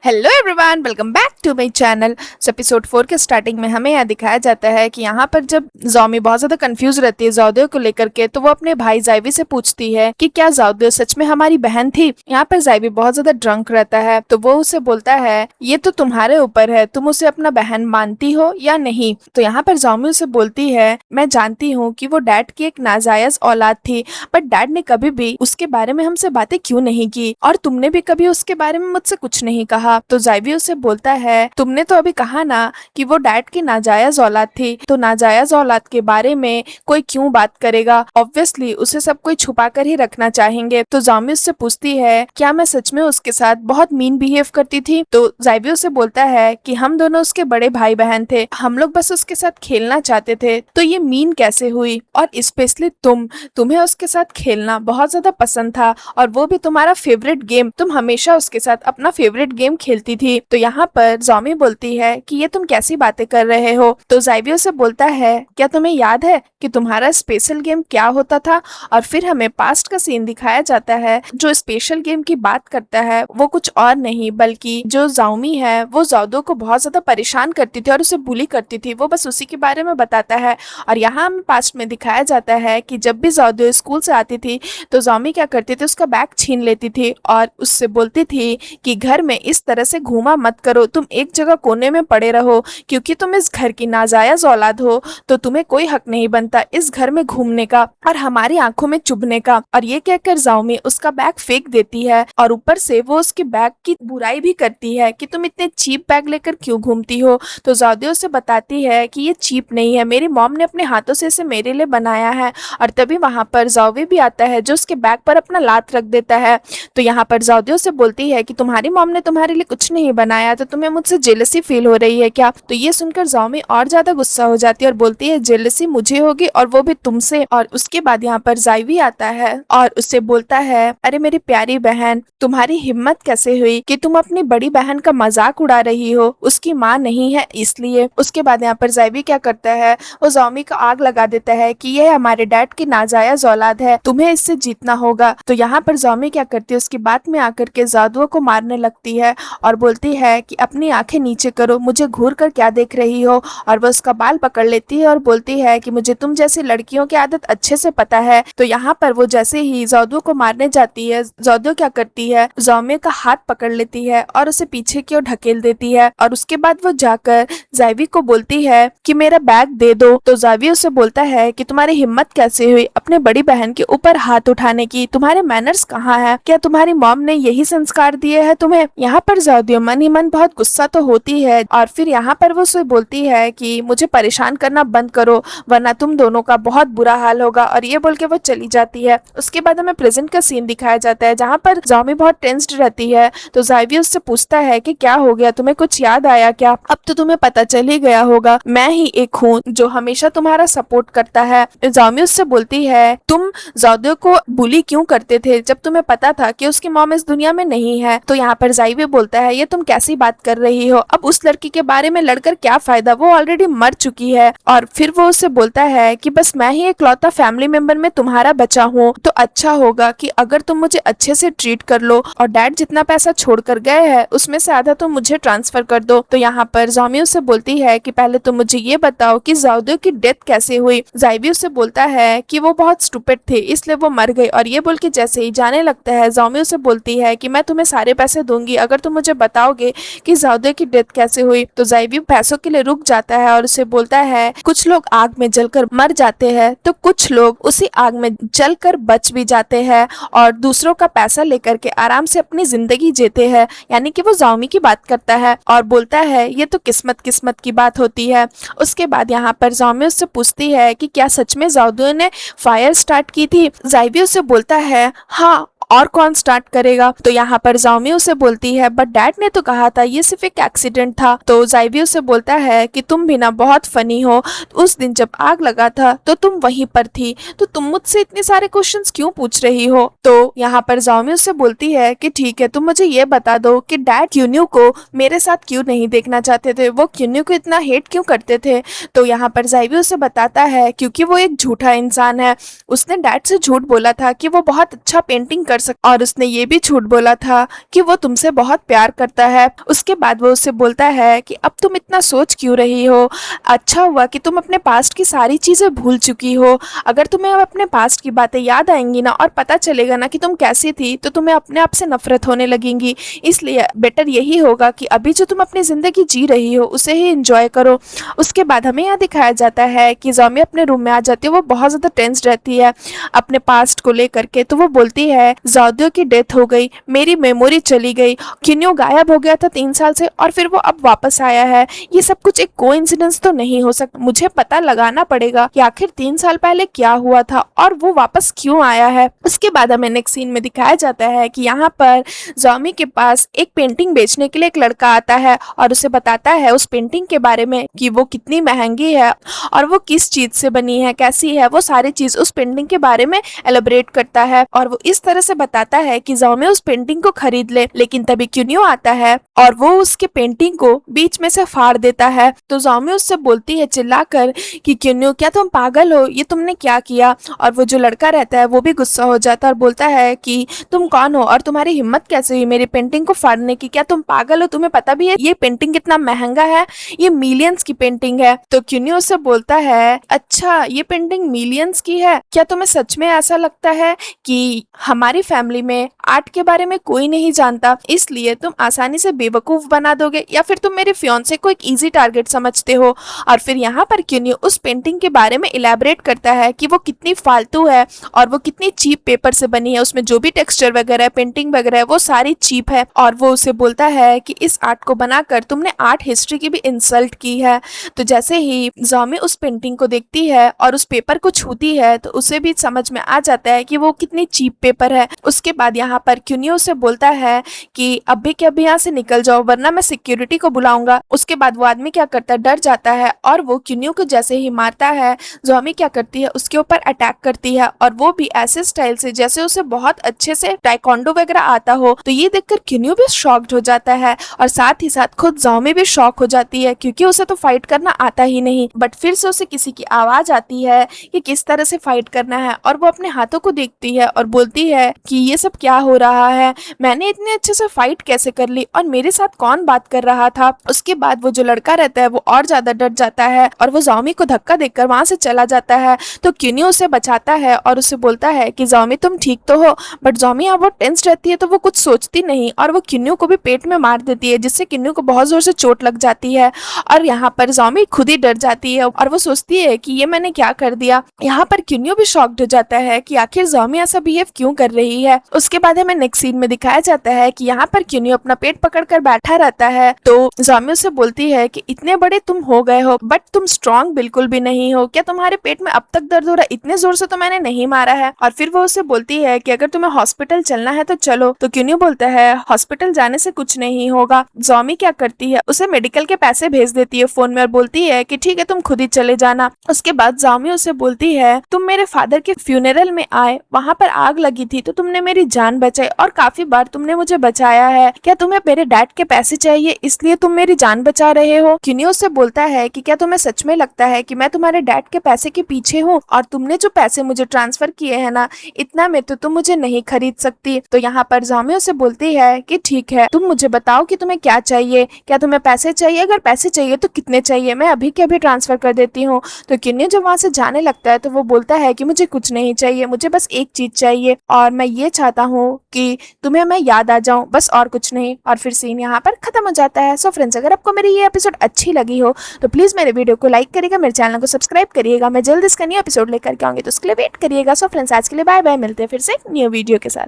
Hello everyone, welcome back to my channel. Episode 4 के starting में हमें यह दिखाया जाता है कि यहाँ पर जब ज़ॉमी बहुत ज़्यादा कंफ्यूज रहती है ज़ाओदियो को लेकर के, तो वो अपने भाई जाइवी से पूछती है कि क्या ज़ाओदियो सच में हमारी बहन थी। यहाँ पर जाइवी बहुत ज़्यादा ड्रंक रहता है, तो वो उसे बोलता है ये तो तुम्हारे ऊपर है, तुम उसे अपना बहन मानती हो या नहीं। तो यहाँ पर ज़ॉमी उसे बोलती है मैं जानती हूँ कि वो डैड की एक नाजायज औलाद थी, बट डैड ने कभी भी उसके बारे में हमसे बातें क्यों नहीं की, और तुमने भी कभी उसके बारे में मुझसे कुछ नहीं कहा। तो जाइवी उसे बोलता है तुमने तो अभी कहा ना कि वो डैड की नाजायज औलाद थी, तो नाजायज औलाद के बारे में कोई क्यों बात करेगा। ऑब्वियसली उसे सब कोई छुपा कर ही रखना चाहेंगे। तो जामी उससे पूछती है क्या मैं सच में उसके साथ बहुत मीन बिहेव करती थी। तो जाइवी उसे बोलता है कि हम दोनों उसके बड़े भाई बहन थे, हम लोग बस उसके साथ खेलना चाहते थे, तो ये मीन कैसे हुई। और स्पेशली तुम्हें उसके साथ खेलना बहुत ज्यादा पसंद था, और वो भी तुम्हारा फेवरेट गेम, तुम हमेशा उसके साथ अपना फेवरेट गेम खेलती थी। तो यहाँ पर ज़ॉमी बोलती है कि ये तुम कैसी बातें कर रहे हो। तो जाइवियो से बोलता है क्या तुम्हें याद है कि तुम्हारा स्पेशल गेम क्या होता था। और फिर हमें पास्ट का सीन दिखाया जाता है। जो स्पेशल गेम की बात करता है वो कुछ और नहीं बल्कि जो ज़ॉमी है वो ज़ाओदियो को बहुत ज्यादा परेशान करती थी और उसे बुली करती थी, वो बस उसी के बारे में बताता है। और यहाँ हमें पास्ट में दिखाया जाता है कि जब भी ज़ाओदियो स्कूल से आती थी तो ज़ॉमी क्या करती थी, उसका बैग छीन लेती थी और उससे बोलती थी कि घर में इस तरह से घूमा मत करो, तुम एक जगह कोने में पड़े रहो, क्योंकि तुम इस घर की नाजायज औलाद हो, तो तुम्हें कोई हक नहीं बनता इस घर में घूमने का और हमारी आंखों में चुभने का। और ये कहकर ज़ॉमी उसका बैग फेंक देती है और ऊपर से वो उसके बैग की बुराई भी करती है कि तुम इतने चीप बैग लेकर क्यों घूमती हो। तो ज़ाओदियो से बताती है कि ये चीप नहीं है, मेरी मॉम ने अपने हाथों से इसे मेरे लिए बनाया है। और तभी वहां पर ज़ॉवी भी आता है जो उसके बैग पर अपना लात रख देता है। तो यहाँ पर ज़ाओदियो से बोलती है कि तुम्हारी मॉम ने तुम्हारे लिए कुछ नहीं बनाया, तो तुम्हें मुझसे जेलसी फील हो रही है क्या। तो ये सुनकर ज़ॉमी और ज्यादा गुस्सा हो जाती है और बोलती है जेलसी मुझे होगी और वो भी तुमसे। और उसके बाद यहाँ पर जाइवी आता है और उससे बोलता है अरे मेरी प्यारी बहन, तुम्हारी हिम्मत कैसे हुई कि तुम अपनी बड़ी बहन का मजाक उड़ा रही हो, उसकी माँ नहीं है इसलिए। उसके बाद यहाँ पर जाइवी क्या करता है, वो ज़ॉमी को आग लगा देता है कि ये हमारे डैड की नाजायज औलाद है, तुम्हें इससे जीतना होगा। तो यहाँ पर ज़ॉमी क्या करती है, उसकी बात में आकर के ज़ाओदियो को मारने लगती है और बोलती है कि अपनी आंखें नीचे करो, मुझे घूर कर क्या देख रही हो। और वो उसका बाल पकड़ लेती है और बोलती है कि मुझे तुम जैसी लड़कियों की आदत अच्छे से पता है। तो यहाँ पर वो जैसे ही ज़ाओदियो को मारने जाती है, ज़ाओदियो क्या करती है, ज़ॉमी का हाथ पकड़ लेती है और उसे पीछे की ओर ढकेल देती है। और उसके बाद वो जाकर जाइवी को बोलती है कि मेरा बैग दे दो। तो जाइवी उसे बोलता है कि तुम्हारी हिम्मत कैसे हुई अपने बड़ी बहन के ऊपर हाथ उठाने की, तुम्हारे मैनर्स कहाँ है, क्या तुम्हारी मॉम ने यही संस्कार दिए हैं तुम्हें। यहाँ पर ज़ाओदियो मन ही मन बहुत गुस्सा तो होती है और फिर यहाँ पर वो उसे बोलती है कि मुझे परेशान करना बंद करो वरना तुम दोनों का बहुत बुरा हाल होगा। और ये बोल के वो चली जाती है। उसके बाद हमें प्रेजेंट का सीन दिखाया जाता है जहाँ पर ज़ॉमी बहुत टेंस्ड रहती है। तो जाइवी उससे पूछता है कि क्या हो गया, तुम्हें कुछ याद आया क्या, अब तो तुम्हें पता चल ही गया होगा मैं ही एक हूँ जो हमेशा तुम्हारा सपोर्ट करता है। ज़ॉमी उससे बोलती है तुम ज़ाओदियो को बुली क्यों करते थे जब तुम्हें पता था कि उसकी मॉम इस दुनिया में नहीं है। तो यहाँ पर जाइवी बोलता है ये तुम कैसी बात कर रही हो, अब उस लड़की के बारे में लड़कर क्या फायदा, वो ऑलरेडी मर चुकी है। और फिर वो उससे बोलता है कि बस मैं ही इकलौता फैमिली मेंबर में तुम्हारा बचा हूँ, तो अच्छा होगा कि अगर तुम मुझे अच्छे से ट्रीट कर लो और डैड जितना पैसा छोड़ कर गए हैं उसमें से आधा तुम मुझे ट्रांसफर कर दो। तो यहाँ पर ज़ॉमी उससे बोलती है कि पहले तुम मुझे ये बताओ कि ज़ाओदियो की डेथ कैसे हुई। जाइवी उससे बोलता है कि वो बहुत स्टूपिड थे इसलिए वो मर गई। और ये बोल के जैसे ही जाने लगता है ज़ॉमी उसे बोलती है कि मैं तुम्हें सारे पैसे दूंगी अगर तुम मुझे बताओगे कि ज़ाओदियो की डेथ कैसे हुई। तो जाइवी पैसों के लिए रुक जाता है और उसे बोलता है कुछ लोग आग में जलकर मर जाते हैं तो कुछ लोग उसी आग में जलकर बच भी जाते हैं और दूसरों का पैसा लेकर के आराम से अपनी जिंदगी जीते हैं। यानी कि वो ज़ॉमी की बात करता है और बोलता है ये तो किस्मत किस्मत की बात होती है। उसके बाद यहाँ पर ज़ॉमी उससे पूछती है कि क्या सच में ज़ाओदियो ने फायर स्टार्ट की थी। जाइवी उससे बोलता है हाँ, और कौन स्टार्ट करेगा। तो यहाँ पर ज़ॉमी उसे बोलती है बट डैड ने तो कहा था ये सिर्फ एक एक्सीडेंट था। तो जाइवी उसे बोलता है कि तुम भी ना बहुत फनी हो, उस दिन जब आग लगा था तो तुम वहीं पर थी, तो तुम मुझसे इतने सारे क्वेश्चंस क्यों पूछ रही हो। तो यहाँ पर ज़ॉमी उसे बोलती है कि ठीक है तुम मुझे ये बता दो कि डैड क्यून्यू को मेरे साथ क्यों नहीं देखना चाहते थे, वो क्यून्यू को इतना हेट क्यों करते थे। तो यहाँ पर जाइवी उसे बताता है क्योंकि वो एक झूठा इंसान है, उसने डैड से झूठ बोला था कि वो बहुत अच्छा पेंटिंग कर सकता, और उसने ये भी झूठ बोला था कि वो तुमसे बहुत प्यार करता है। उसके बाद वो उससे बोलता है कि अब तुम इतना सोच क्यों रही हो, अच्छा हुआ कि तुम अपने पास्ट की सारी चीजें भूल चुकी हो। अगर तुम्हें अब अपने पास्ट की बातें याद आएंगी ना और पता चलेगा ना कि तुम कैसी थी, तो तुम्हें अपने आप से नफरत होने लगेगी। इसलिए बेटर यही होगा कि अभी जो तुम अपनी जिंदगी जी रही हो उसे ही एंजॉय करो। उसके बाद हमें यहाँ दिखाया जाता है कि ज़ॉमी अपने रूम में आ जाती है। वो बहुत ज़्यादा टेंस रहती है अपने पास्ट को लेकर के। तो वो बोलती है ज़ाओदियो की डेथ हो गई, मेरी मेमोरी चली गई, क्यून्यो गायब हो गया था 3 साल से और फिर वो अब वापस आया है। ये सब कुछ एक कोइंसिडेंस तो नहीं हो सकता, मुझे पता लगाना पड़ेगा कि आखिर 3 साल पहले क्या हुआ था और वो वापस क्यों आया है। उसके बाद हमें नेक्स्ट सीन में दिखाया जाता है कि यहाँ पर ज़ॉमी के पास एक पेंटिंग बेचने के लिए एक लड़का आता है और उसे बताता है उस पेंटिंग के बारे में कि वो कितनी महंगी है और वो किस चीज से बनी है, कैसी है, वो सारी चीज उस पेंटिंग के बारे में एलिब्रेट करता है। और वो इस तरह से बताता है कि ज़ॉमी उस पेंटिंग को खरीद ले। लेकिन तभी क्यून्यो आता है और वो उसके पेंटिंग को बीच में से फाड़ देता है। तो ज़ॉमी उससे बोलती है चिल्लाकर कि क्यून्यो, क्या तुम पागल हो, ये तुमने क्या किया। और वो जो लड़का रहता है वो भी गुस्सा हो जाता है और बोलता है कि तुम कौन हो और तुम्हारी हिम्मत कैसे हुई मेरी पेंटिंग को फाड़ने की, क्या तुम पागल हो, तुम्हें पता भी है ये पेंटिंग कितना महंगा है, ये मिलियंस की पेंटिंग है। तो क्यून्यो से बोलता है अच्छा ये पेंटिंग मिलियंस की है, क्या तुम्हें सच में ऐसा लगता है कि हमारी फैमिली में आर्ट के बारे में कोई नहीं जानता, इसलिए तुम आसानी से बेवकूफ बना दोगे, या फिर तुम मेरे फियांसे को एक इजी टारगेट समझते हो। और फिर यहाँ पर क्यून्यो उस पेंटिंग के बारे में इलेबरेट करता है कि वो कितनी फालतू है और वो कितनी चीप पेपर से बनी है, उसमें जो भी टेक्सचर वगैरह पेंटिंग वगैरह है वो सारी चीप है। और वो उसे बोलता है कि इस आर्ट को बनाकर तुमने आर्ट हिस्ट्री की भी इंसल्ट की है। तो जैसे ही ज़ॉमी उस पेंटिंग को देखती है और उस पेपर को छूती है तो उसे भी समझ में आ जाता है कि वो कितनी चीप पेपर है। उसके बाद यहाँ पर क्यून्यो से बोलता है कि अभी के अभी यहाँ से निकल जाओ वरना मैं सिक्योरिटी को बुलाऊंगा। उसके बाद वो आदमी क्या करता है, डर जाता है और वो क्यून्यो को जैसे ही मारता है ज़ॉमी क्या करती है, उसके ऊपर अटैक करती है और वो भी ऐसे स्टाइल से जैसे उसे बहुत अच्छे से टाइकोंडो वगैरह आता हो। तो ये देखकर क्यून्यो भी शॉक्ड हो जाता है और साथ ही साथ खुद ज़ॉमी भी शॉक हो जाती है क्योंकि उसे तो फाइट करना आता ही नहीं। बट फिर से उसे किसी की आवाज आती है कि किस तरह से फाइट करना है और वो अपने हाथों को देखती है और बोलती है कि ये सब क्या हो रहा है, मैंने इतने अच्छे से फाइट कैसे कर ली और मेरे साथ कौन बात कर रहा था। उसके बाद वो जो लड़का रहता है वो और ज्यादा डर जाता है और वो ज़ॉमी को धक्का देकर वहां से चला जाता है। तो क्यून्यो उसे बचाता है और उसे बोलता है कि ज़ॉमी तुम ठीक तो हो। बट ज़ॉमी अब वो टेंस रहती है तो वो कुछ सोचती नहीं और वो क्यून्यो को भी पेट में मार देती है जिससे क्यून्यो को बहुत जोर से चोट लग जाती है। और यहाँ पर ज़ॉमी खुद ही डर जाती है और वो सोचती है कि ये मैंने क्या कर दिया। यहाँ पर क्यून्यो भी शॉक्ड हो जाता है कि आखिर ज़ॉमी ऐसा बिहेव क्यों कर रही है। उसके बाद हमें नेक्स्ट सीन में दिखाया जाता है कि यहाँ पर क्यून्यो अपना पेट पकड़कर बैठा रहता है। तो ज़ॉमी उसे बोलती है कि इतने बड़े तुम हो गए हो बट तुम स्ट्रॉन्ग बिल्कुल भी नहीं हो, क्या तुम्हारे पेट में अब तक दर्द हो रहा है, इतने जोर से तो मैंने नहीं मारा है। और फिर वो उसे बोलती है कि अगर तुम्हें हॉस्पिटल चलना है तो चलो। तो क्यून्यो बोलता है हॉस्पिटल जाने से कुछ नहीं होगा। ज़ॉमी क्या करती है, उसे मेडिकल के पैसे भेज देती है फोन में और बोलती है कि ठीक है तुम खुद ही चले जाना। उसके बाद ज़ॉमी उसे बोलती है तुम मेरे फादर के फ्यूनरल में आए, वहां पर आग लगी थी तो तुमने मेरी जान बचाई और काफी बार तुमने मुझे बचाया है, क्या तुम्हें मेरे डैड के पैसे चाहिए इसलिए तुम मेरी जान बचा रहे हो। क्यून्यो उससे बोलता है कि क्या तुम्हें सच में लगता है कि मैं तुम्हारे डैड के पैसे के पीछे हूँ, और तुमने जो पैसे मुझे ट्रांसफर किए हैं ना, इतना में तो तुम मुझे नहीं खरीद सकती। तो यहाँ पर ज़ॉमी उसे बोलती है कि ठीक है तुम मुझे बताओ कि तुम्हें क्या चाहिए, क्या तुम्हें पैसे चाहिए, अगर पैसे चाहिए तो कितने चाहिए, मैं अभी के अभी ट्रांसफर कर देती हूँ। तो क्यून्यो जब वहां से जाने लगता है तो वो बोलता है कि मुझे कुछ नहीं चाहिए, मुझे बस एक चीज चाहिए और मैं ये चाहता हूँ कि तुम्हें मैं याद आ जाऊं, बस और कुछ नहीं। और फिर सीन यहाँ पर खत्म हो जाता है। सो फ्रेंड्स, अगर आपको मेरी ये एपिसोड अच्छी लगी हो तो प्लीज मेरे वीडियो को लाइक करिएगा, मेरे चैनल को सब्सक्राइब करिएगा। मैं जल्द इसका न्यू एपिसोड लेकर के आऊंगी तो उसके लिए वेट करिएगा। सो फ्रेंड्स, आज के लिए बाय बाय, मिलते हैं फिर से एक न्यू वीडियो के साथ।